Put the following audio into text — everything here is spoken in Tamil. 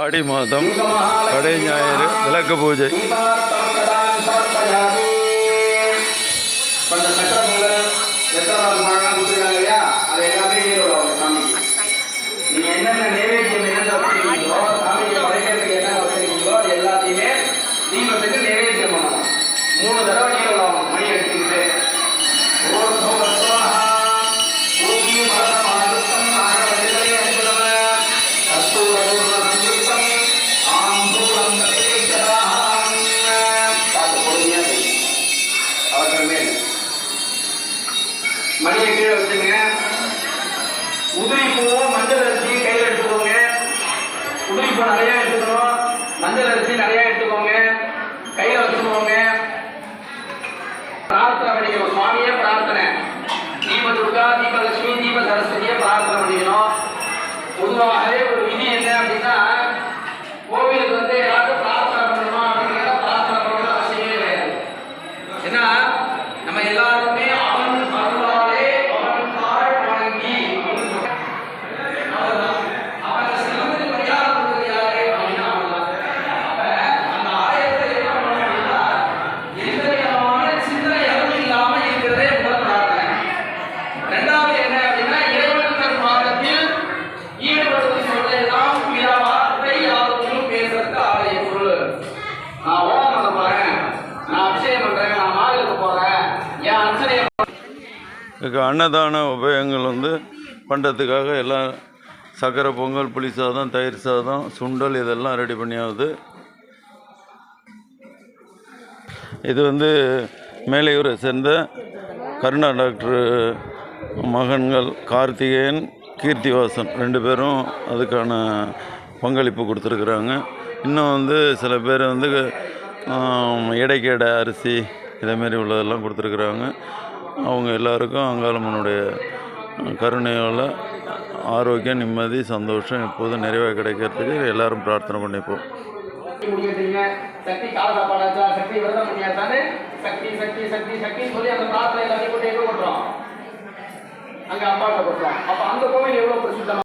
ஆடி மாதம் கடை ஞாயிறு விளக்கு பூஜை. எல்லாத்தையுமே தீபத்துக்கு நைவேத்தியம் பண்ணணும். 3 தடவை நீர் மணி அடிச்சுக்கிட்டு மணியை கீழே வச்சுங்க. உதிரி பூவும் மஞ்சள் அரிசி கையில் எடுத்துக்கோங்க. உதிரி பூ நிறைய எடுத்துக்கணும், மஞ்சள் அரிசி நிறைய எடுத்துக்கோங்க, கையில வச்சுக்கோங்க. பிரார்த்தனை பண்ணிக்கணும். சுவாமியே பிரார்த்தனை, தீப துர்கா, தீபலட்சுமி, தீப சரஸ்வதியை பிரார்த்தனை பண்ணிக்கணும். பொதுவாகவே ஒரு விதி என்ன அப்படின்னா, கோவிலுக்கு வந்து எல்லாரும் பிரார்த்தனை பண்ணணும் அப்படிங்கிற பிரார்த்தனை பண்ணணும் அவசியமே கிடையாது. ஏன்னா நம்ம எல்லாருமே அவன் அருளாலே அவன் தாழ் வணங்கி அவன் சிறந்து மரியாதை கொடுக்கிறாரே அப்படின்னா அப்ப அந்த ஆலயத்தை என்ன பண்ணணும் அப்படின்னா, எந்த விதமான சிந்தனை எதுவும் இல்லாம இருக்கிறதே முதல் பிரார்த்தனை. ரெண்டாவது என்ன அப்படின்னா, இறைவன் பாதத்தில் ஈடுபடுத்தி சொல்றதெல்லாம் வார்த்தை யாரும் பேசுறதுக்கு ஆலய பொருள். நான் ஓம் பண்ண போறேன், நான் அபிஷேகம் பண்றேன், நான் மாவிலுக்கு போறேன், என் அர்ச்சனையை அன்னதான உபயோகங்கள் பண்ணுறதுக்காக எல்லாம் சக்கரை பொங்கல், புளி சாதம், தயிர் சாதம், சுண்டல் இதெல்லாம் ரெடி பண்ணியாகுது. இது மேலையூரை சேர்ந்த கருணா டாக்டர் மகன்கள் கார்த்திகேயன், கீர்த்திவாசன் 2 பேரும் அதுக்கான பங்களிப்பு கொடுத்துருக்குறாங்க. இன்னும் சில பேர் எடைக்கு எடை அரிசி இதேமாரி உள்ளதெல்லாம் கொடுத்துருக்குறாங்க. அவங்க எல்லாருக்கும் அங்காளம்மனுடைய கருணையால் ஆரோக்கியம், நிம்மதி, சந்தோஷம் எப்போதும் நிறைவாக கிடைக்கிறதுக்கு எல்லாரும் பிரார்த்தனை பண்ணிப்போம். சக்தி கால சாப்பாடாச்சா, சக்தி விரதம் பண்ணியாச்சான்னு சக்தி சக்தி சக்தி சக்தி சொல்லி அந்த பிரார்த்தனை எல்லாத்தையும் போட்டு எங்க போட்டுறோம், அங்க அம்பாட்ட போட்டுறோம். அப்ப அந்த கோவில் எவ்வளவு பிரசித்தமா